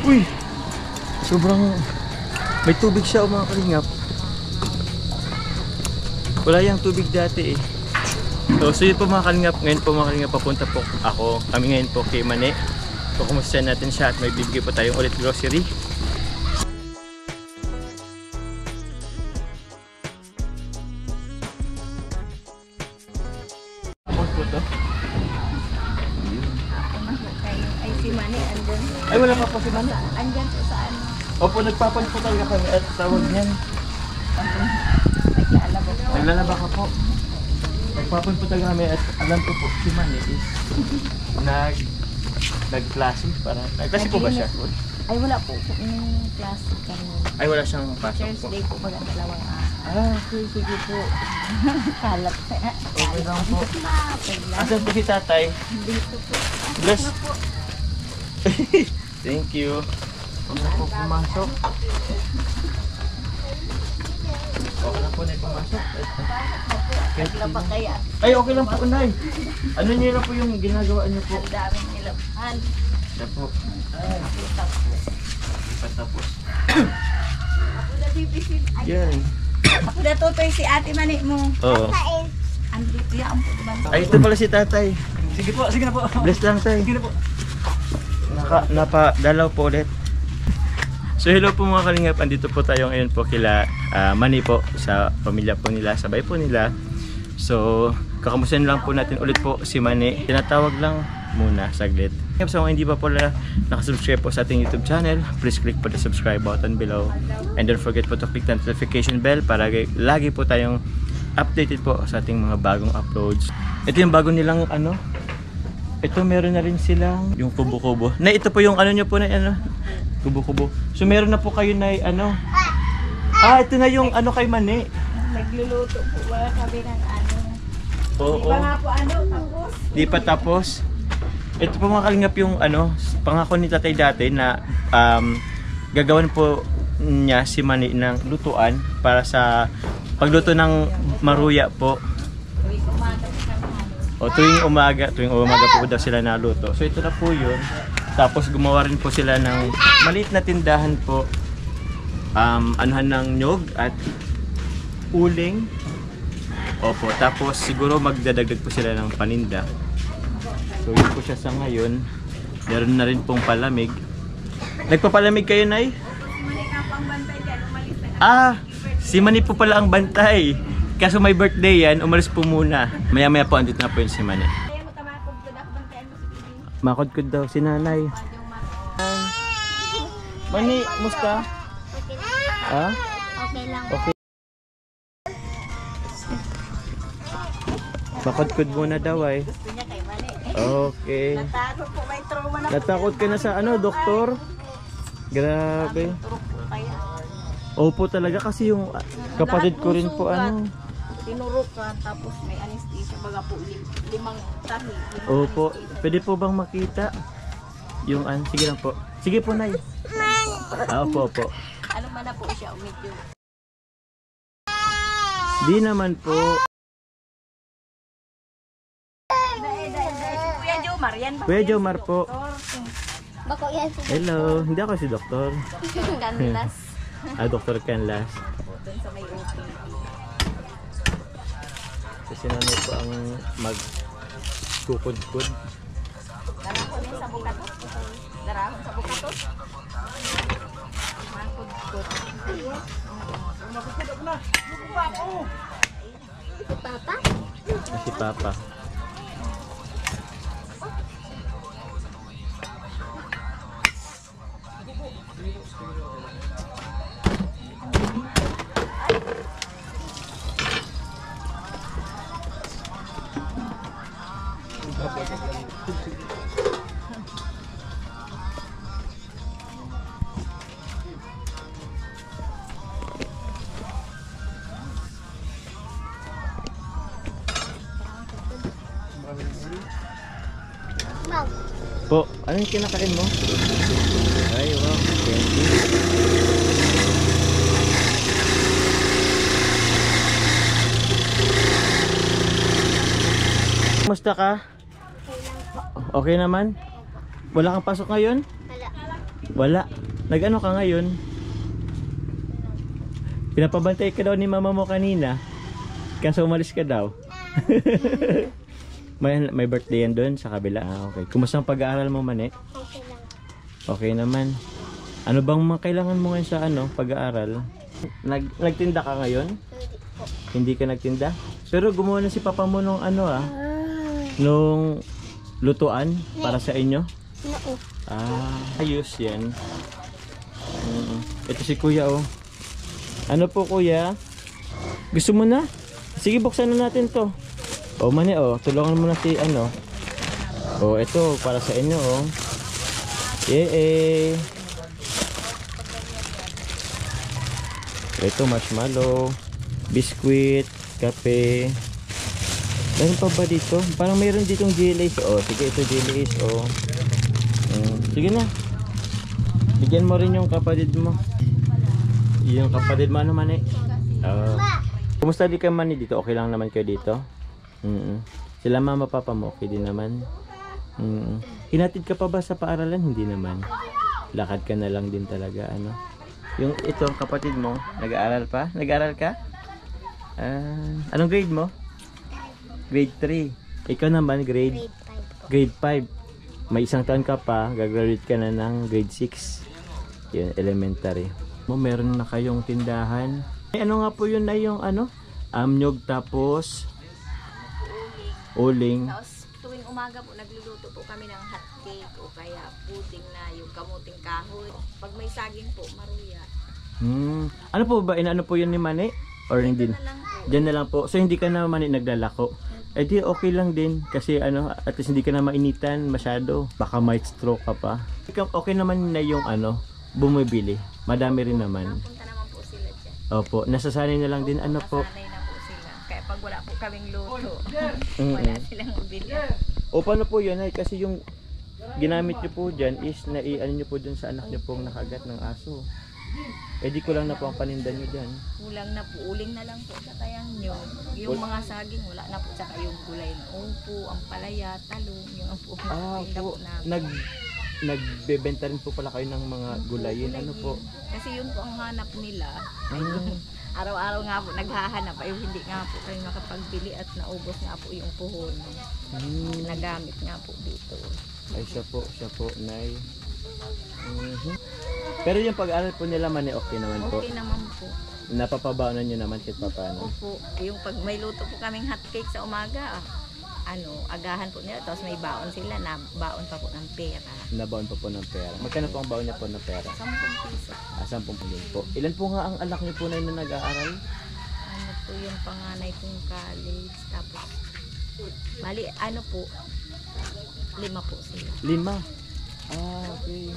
Uy! Sobrang may tubig siya mga kalingap. Wala yung tubig dati eh. So yun po mga kalingap. Ngayon po mga kalingap, papunta po kami ngayon po kay Mane. So kumusta natin siya at may bibigay po tayong ulit grocery. Ay, si Mane, andyan. Ay, wala pa po si Mane. Andyan po sa ano. Opo, nagpapan po talaga kami at tawag niyan. Naglalaba po. Naglalaba ka po. Nagpapan po talaga kami at alam ko po si Mane is nag-klase para. Nag-klase po ba siya? Ay, wala po yung class kanina. Ay, wala siyang pasok po. Thursday po baga dalawang araw. Okay, sige po. Kalat. Okay lang po. Pagla. Asan po si tatay? Dito po. Bless. Thank you. Huwag na po pumasok. Okay lang po na pumasok. Naglaba kaya. Ay, okay lang po, Nay. Ano niyo na po yung ginagawa niyo po? Ang daming nilabahan. Siya po. Kita po. Patapos. Ako na bibisin. Yan. Ako na tutoy si ate Mane mo. Oo. Andito yan po, diba? Ay, ito pala si tatay. Sige po, sige na po. Bless lang, tay. Sige na po. Napadalaw po ulit. So hello po mga kalingap, andito po tayo ngayon po kila Mane po sa pamilya po nila, sabay po nila. So kakamustahin lang po natin ulit po si Mane. Tinatawag lang muna saglit. So kung hindi pa po nakasubscribe po sa ating YouTube channel, please click po the subscribe button below. And don't forget po to click the notification bell para lagi po tayong updated po sa ating mga bagong uploads. Ito yung bago nilang ano. Ito meron na rin silang yung kubo-kubo. Na ito po yung ano nyo po na ano. Kubo-kubo. So meron na po kayo na ano. Ito na yung ano kay Mane. Nagluluto po ba kami ng ano. Oo. Di ba nga po ano, tapos? Di pa tapos. Ito po mga kalingap yung ano, pangako ni tatay dati na gagawan po niya si Mane ng lutuan para sa pagluto ng maruya po. O tuwing umaga po daw sila naluto. So ito na po yun. Tapos gumawa rin po sila ng maliit na tindahan po. Anuhan ng nyog at uling. Opo, tapos siguro magdadagdag po sila ng paninda. So yun po siya sa ngayon. Meron na rin pong palamig. Nagpapalamig kayo, Nay? Mane ka pang bantay dyan, umalis na. Si Mane po pala ang bantay. Kaso may birthday yan, umalis po muna. Maya-maya po andito na po yun si Mane. Kaya mo tamakog ko na, bantayan mo si Bibi. Makod-kod daw si nanay. Mane, musta? Okay lang. Okay. Makod-kod muna daw ay. Gusto niya kay Mane. Okay. Natakot po, may trauma na po. Natakot ka na sa ano, doktor? Grabe. Turok po kaya. Opo talaga kasi yung kapatid ko rin po ano. Tinurok ka, tapos may anesthesia. Baga po, limang tahi. Opo. Pwede po bang makita? Yung sige lang po. Sige po, Nay. Opo, opo. Ano man na po siya, medyo. Di naman po. Kuya Jomar, yan ba? Kuya Jomar po. Bako yan si Hello. Hindi ako si doktor. Canlas. Dr. Canlas. Doon sa may OPD. Kasi nanay po ang magkukod-kod. Darahon din sa bukatos. Darahon sa bukatos. Mangkod-kod. Si Papa? Si Papa. Po, ano yung kinakain mo? Ay, wow. Thank you. Kumusta ka? Okay naman? Wala kang pasok ngayon? Wala. Wala. Nag-ano ka ngayon? Pinapabantay ka daw ni mama mo kanina. Kaso umalis ka daw. may birthday yan doon sa kabila. Okay. Kumusta ang pag-aaral mo, Mani? Okay lang. Okay naman. Ano bang mga kailangan mo ngayon sa pag-aaral? Nagtinda ka ngayon? Hindi po. Hindi ka nagtinda? Pero gumawa na si papa mo nung nung lutuan para sa inyo? Oo. Ayos yan. Ito si kuya Ano po kuya? Gusto mo na? Sige, buksan na natin to. Mani tulungan mo na si ito para sa inyo Yay! Ito marshmallow, biscuit, kape. Meron pa ba dito? Parang mayroon ditong jellies. Sige, ito jellies. Sige na. Bigyan mo rin yung kapatid mo. Yung kapatid mo Mani? Kumusta di ka Mani dito? Okay lang naman kayo dito? Sila mama papa mo okay din naman? Hinatid ka pa ba sa paaralan? Hindi naman. Lakad ka na lang din talaga Yung ito kapatid mo, nag-aaral pa? Nag-aaral ka? Anong grade mo? Grade 3. Ikaw naman grade 5 po. Grade 5. May isang taon ka pa, gagraduate ka na ng grade 6. Yun, elementary. Meron na kayong tindahan. Ano nga po yun na yung amnyog tapos uling. Tapos tuwing umaga po nagluluto po kami ng hot cake o kaya pudding na yung kamuting kahoy. Pag may saging po, maruya. Ano po ba? Ano po yun ni Mani? Or hindi? Na lang po. Diyan na lang po. So hindi ka na Mani naglalako. Di okay lang din kasi at least hindi ka na mainitan masyado. Baka might stroke ka pa. Okay naman na yung bumibili. Madami rin naman. Napunta naman po sila dyan. Opo, nasasanay na lang din po. Nasanay na po sila. Kaya pag wala po kaming luto, wala silang mabili. Paano po yun? Kasi yung ginamit nyo po dyan is naiano nyo po dyan sa anak nyo pong nakagat ng aso. Di ko lang na po ang paninda nyo dyan. Kulang na po, uling na lang po sa kayang nyo. Yung mga saging, wala na po. Tsaka yung gulay na upo, ang palaya, talong, yung po. Po. Nagbebenta rin po pala kayo ng mga gulayin. Ano po? Kasi yun po ang hanap nila. Araw-araw nga po naghahanap. Ay hindi nga po kayo makapagbili at naubos nga po yung puhon. Nagamit nga po dito. Ay siya po, Nay. Pero yung pag-aaral po nila Mani, okay naman po. Okay naman po. Napapabaonan nyo naman kahit paano. Opo. Yung pag may luto po kaming hot cake sa umaga, agahan po nila. Tapos may baon sila na baon pa po ng pera. Nabaon pa po ng pera. Magkano po ang baon niya po ng pera? 10 piso. 10 po. Ilan po nga ang anak niyo po na nag-aaral? Ano po yung panganay kong college. Tapos, bali, 5 po sila. 5? Okay.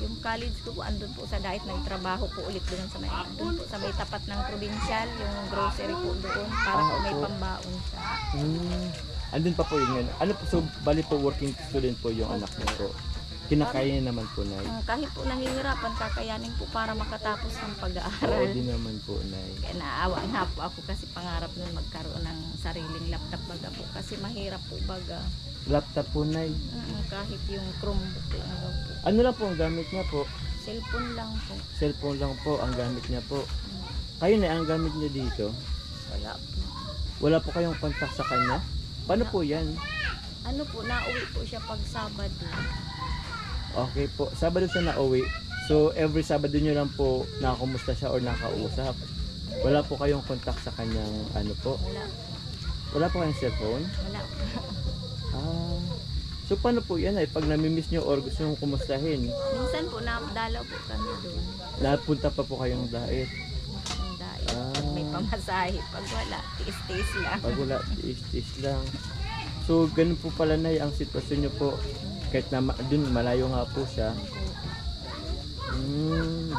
Yung college ko po, andun po sa Dait, nagtrabaho po ulit doon sa may, andun po sa may tapat ng provincial, yung grocery po doon, para po may pambaon siya. Andun pa po yun. Ano po, so bali po working student po yung anak niyo po. Kinakaya niya naman po, Nay. Kahit po nahihirapan, kakayanin po para makatapos ng Oo, pag-aaral. din naman po, Nay. Kaya naawa nga po ako kasi pangarap nun magkaroon ng sariling laptop baga po kasi mahirap po baga. Laptop po, Nay. Kahit yung Chromebook lang daw po. Ano lang po ang gamit niya po? Cellphone lang po. Cellphone lang po ang gamit niya po. Kayo na ang gamit niya dito? Wala po. Wala po kayong contact sa kanya? Paano po yan? Ano po, nauwi po siya pag Sabado. Okay po. Sabado siya nauwi. So every Sabado nyo lang po nakakumusta siya or nakausap. Wala po kayong contact sa kanyang po? Wala po. Wala po kayong cellphone? Wala po. So paano po yan pag namimiss nyo or gusto nyo kumustahin? Minsan po, dalaw po kami doon. Napunta pa po kayong dait? Ang dahil. May pamasahe. Pag wala, tiis-tiis lang. Pag wala, tiis lang. So ganun po pala na ang sitwasyon nyo po. Kahit na dun malayo nga po siya.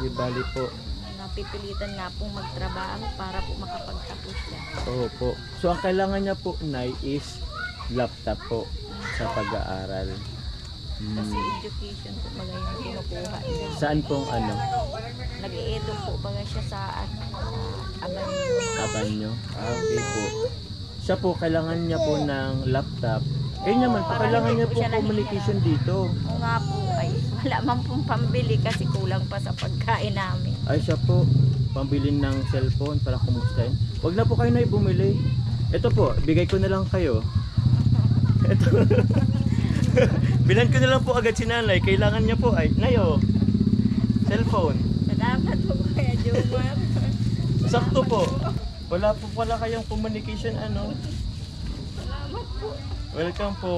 Di bali po. Napipilitan nga pong magtrabaho para po makapagtapos siya. Oo po. So ang kailangan niya po, Nay, is laptop po sa pag-aaral. Kasi education po baga yung kinukuha niya. Saan pong Nag-edu po baga siya sa Abanyo. Abanyo? Okay po. Siya po, kailangan niya po ng laptop. Naman po, kailangan niya po communication dito. O nga po, ay wala man pong pambili kasi kulang pa sa pagkain namin. Ay, siya po, pambili ng cellphone para kumustahin. Huwag na po kayo na bumili. Ito po, bigay ko na lang kayo. Ito. Bilan ko na lang po agad si nanay. Kailangan niya po ay, Nayo, cellphone. Salamat po Kuya Jomar. Sakto po. Wala po pala kayong communication ano. Salamat po. Welcome po.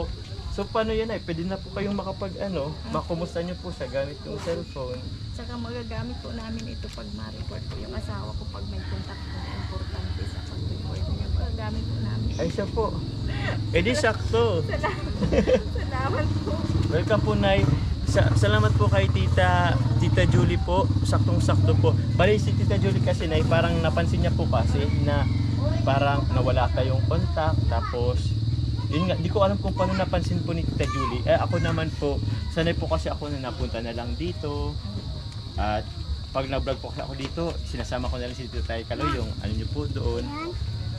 So paano yan ay? Pwede na po kayong makapag ano, makumusta niyo po siya gamit yung cellphone. Saka magagamit po namin ito pag ma-report po yung asawa ko pag may contact po na importante sa pag-report niya. Magagamit po namin. Ay siya po. Eh di sakto. Salamat po. Welcome po Nay. Salamat po kay Tita Julie po. Saktong-sakto po. Bali si Tita Julie kasi Nay, parang napansin niya po kasi na parang nawala kayong contact. Tapos, yun nga, di ko alam kung paano napansin po ni Tita Julie. Ako naman po, sanay po kasi ako na napunta na lang dito. At pag nag-vlog po kasi ako dito, sinasama ko na lang si Tita Kaloy yung ano niyo po doon.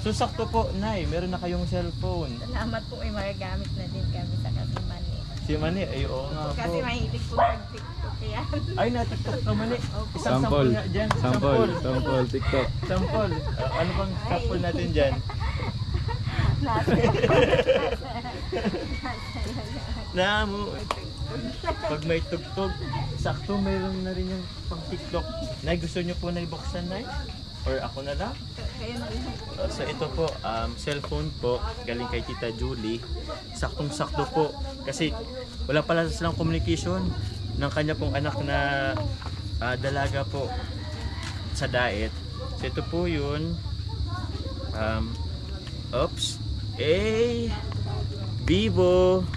So sakto po, Nay, meron na kayong cellphone. Salamat po, may magagamit na din kami sa Kasimani. Si Mani, ay oo nga po. Kasi mahilig po mag-tiktok yan. Ay, na-tiktok ka Mani. Isang Sample. nga dyan. Sample, TikTok. Sample. Ano bang sample natin dyan? Namu. Pag may tugtog, sakto mayroon na rin yung pang TikTok. Nay, gusto nyo po na ibuksan, Nay? Or ako na lang? Kaya na lang. So ito po, cellphone po, galing kay Tita Julie. Saktong-sakto po. Kasi wala pala silang communication ng kanya pong anak na dalaga po sa diet. So ito po yun. Oops. Vivo.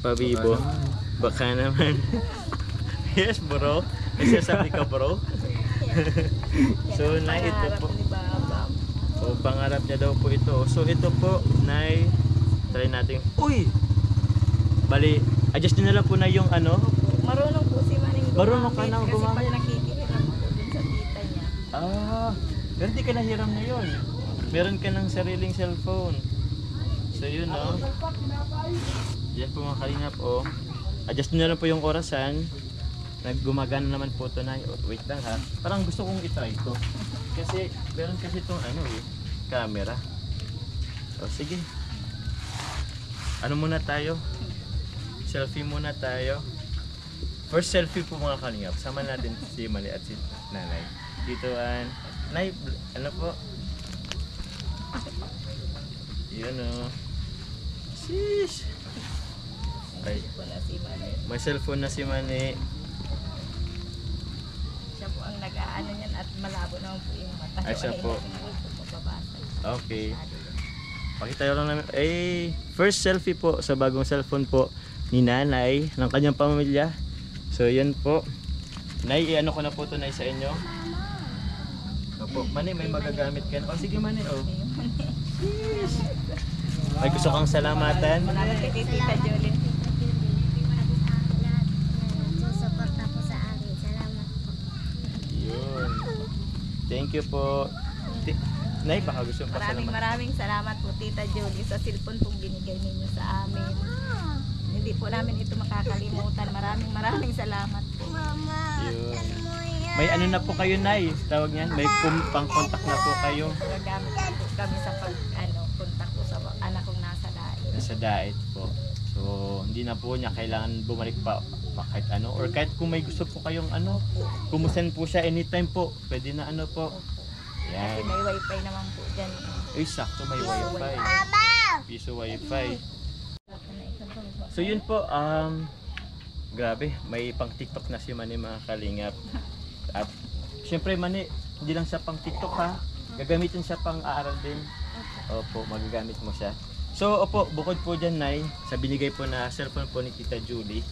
Pa-Vivo. Baka naman. Yes, bro. Kasi sabi ka, bro. So, Nay, ito po. So, pangarap niya daw po ito. So, ito po, Nay, try natin. Uy! Bali, adjust nyo na lang po na yung ano. Marunong po si Maning gumamit. Marunong ka nang gumamit? Kasi pag nakikihiram po dun sa tita niya. Pero di ka nahiram ngayon. Meron ka ng sariling cellphone. So, yun, no? Yan po mga kalingap, oh. Adjust nyo na lang po yung orasan. Naggumagana naman po ito na. Wait lang ha. Parang gusto kong itry ito. Kasi meron kasi itong ano camera. So sige. Ano muna tayo? Selfie muna tayo. First selfie po mga kalingap. Sama natin si Mali at si Nanay. Dito Nay, ano po? Yun o. Sheesh. Ay, Wala si Mani. may cellphone na si Mani. Siya po ang nag-aano niyan at malabo naman po yung mata. Ay, siya po. Mababasa. Okay. Pakita lang namin. First selfie po sa bagong cellphone po ni Nanay ng kanyang pamilya. So, yan po. Nay, ano ko na po ito, Nay, sa inyo. Opo. Mani, may magagamit ka na. O, sige, Mani, oh. May gusto kang salamatan. Salamat kay Tita Jolene. Susuporta po sa akin. Salamat po. Yun. Thank you po. Nay, baka gusto mo pa Maraming salamat po Tita Jolie sa cellphone pong binigay ninyo sa amin. Hindi po namin ito makakalimutan. Maraming salamat po. Mama, Yun. ano mo yan? May ano na po kayo, Nay. Tawag niyan. May pang-contact na po kayo. Gagamit na po kami sa contact ko sa anak kong nasa dahil. Sa diet po. So, hindi na po niya kailangan bumalik pa kahit ano. Or kahit kung may gusto po kayong ano, kumusend po siya anytime po. Pwede na ano po. Kasi Yan. may wifi naman po dyan. Ay, sakto may wifi. Piso wifi. So yun po, grabe, may pang TikTok na si Mani mga kalingap. At syempre Mani, hindi lang siya pang TikTok ha. Gagamitin siya pang aaral din. Opo, magagamit mo siya. So opo, bukod po dyan Nay, sa binigay po na cellphone po ni Tita Julie,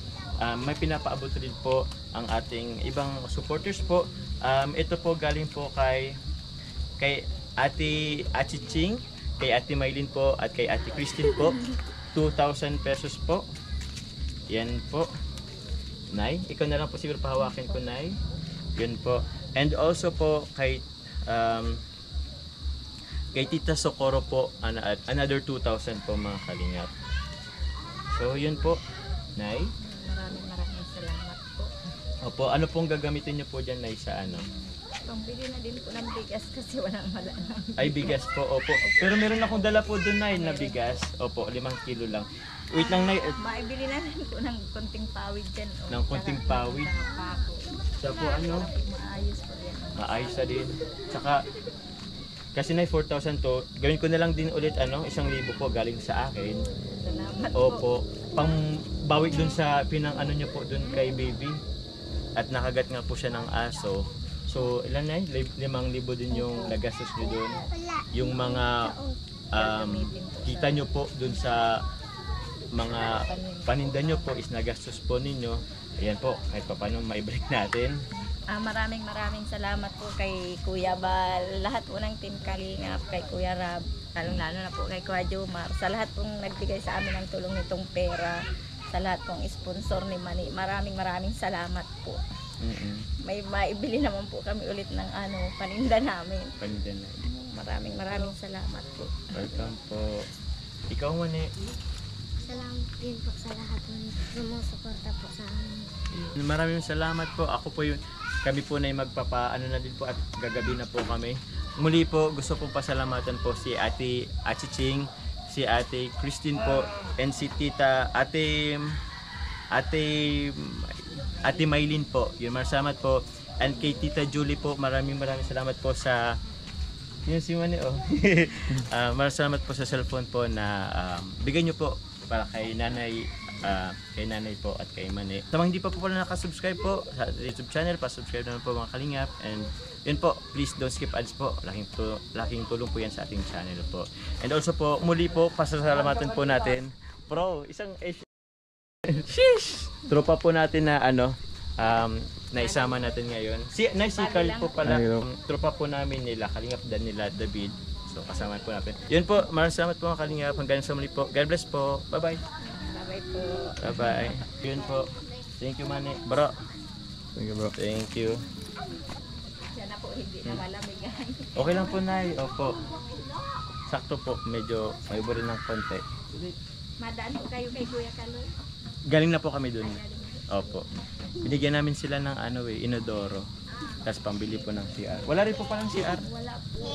may pinapaabot rin po ang ating ibang supporters po. Ito po galing po kay Ate Ching, kay Ate Maylin po at kay Ate Christine po. 2,000 pesos po. Yan po. Nay, ikaw na lang po siguro pahawakin ko, Nay. Yan po. And also po kay Tita Socorro po, another 2,000 po mga kalingap. So yun po, Nay. Maraming salamat Opo, ano pong gagamitin niyo po dyan, Nay, sa ano? Pambili na din po ng bigas kasi walang wala na. Ay, bigas po, opo. Pero meron akong dala po doon, Nay, na bigas. Opo, 5 kilo lang. Wait lang, Nay. Maibili na din po ng konting pawid dyan. Ng konting pawid. Saka pako. Sa po ano, Maayos po yan. maayos na din. Tsaka, kasi Nay, 4,000 to, gawin ko na lang din ulit, 1,000 po galing sa akin. Salamat po. Opo, pang bawi dun sa pinang ano niyo po dun kay baby. At nakagat nga po siya ng aso. So, ilan na 5,000 din yung nagastos niyo dun. Yung mga kita nyo po dun sa mga paninda nyo po is nagastos po ninyo. Ayan po, kahit pa paano maibalik natin. Maraming salamat po kay Kuya Bal, lahat po ng Team Kalingap, kay Kuya Rab, lalong-lalo na po kay Kuya Jomar, sa lahat pong nagbigay sa amin ng tulong nitong pera, sa lahat pong sponsor ni Mani. Maraming salamat po. May maibili naman po kami ulit ng paninda namin. Paninda na. Maraming salamat po. Welcome po. Ikaw, Mani. Salamat din po sa lahat ng sumusuporta po sa amin. Maraming salamat po. Ako po yun. Kami po na magpapaano na din po at gagabi na po kami. Muli po, gusto pong pasalamatan po si Ate Achiching, si Ate Christine po, and si Tita Ate Maylin po. Yun, maraming salamat po. And kay Tita Julie po, maraming salamat po sa yun si Mani, oh. Maraming salamat po sa cellphone po na bigay nyo po para kay nanay po at kay Mani. Sa mga hindi pa po pala nakasubscribe po sa YouTube channel, pa-subscribe naman po mga kalingap. And yun po, please don't skip ads po. Laking tulong po yan sa ating channel po. And also po, muli po, pasasalamatan po natin. Bro, isang sheesh! Tropa po natin na na isama natin ngayon. Si Carl po pala, tropa po namin nila, Kalingap Dan nila, David. So kasama po natin. Yun po, maraming salamat po mga Kalingap. Hanggang sa muli po. God bless po. Bye-bye. Bye-bye po. Bye-bye. Yun po. Thank you, Mani. Bro. Thank you, bro. Thank you. Sana po hindi na malamigan. Okay lang po, Nay. Opo. Sakto po. Medyo may rin ng konti. Madaan po kayo kay Kuya Kaloy. Galing na po kami dun. Opo. Binigyan namin sila ng inodoro. Tapos pambili po ng CR. Wala rin po palang CR. Wala po.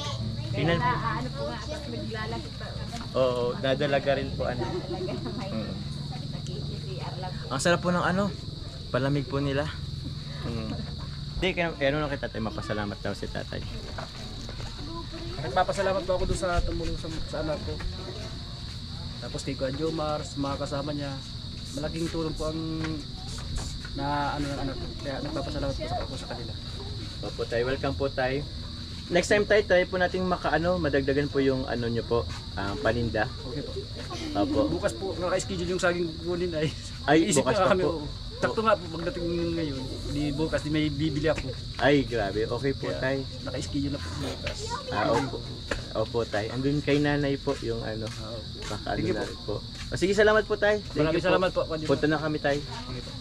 Tingnan po. Ano po nga, tapos naglalakit pa. Oo, dadalaga rin po Talaga na may nakikisiar lang po. Ang sarap po ng palamig po nila. Hindi, kaya lang kay tatay, mapasalamat daw si tatay. Nagpapasalamat po ako doon sa tumulong sa anak ko. Tapos kay Kuya Jomar, sa mga kasama niya. Malaking tulong po ang ng anak ko. Kaya nagpapasalamat po ako sa kanila. Opo tay, welcome po tay. Next time tayo, try po nating madagdagan po yung nyo po, paninda. Okay po. Opo. Bukas po, naka-schedule yung saging kunin ay. Ay, Isip bukas na pa kami, po. oo. Sakto nga po pagdating ngayon. Bukas di may bibili ako. Ay, grabe. Okay po Kaya, tay. Naka-schedule na po bukas. Opo. Opo tay. Andun kay nanay po yung baka Sige na po. rin po. O, sige, salamat po tay. Thank Maraming you po. salamat po. Kuya Jomar. Punta na kami tay. Sige po.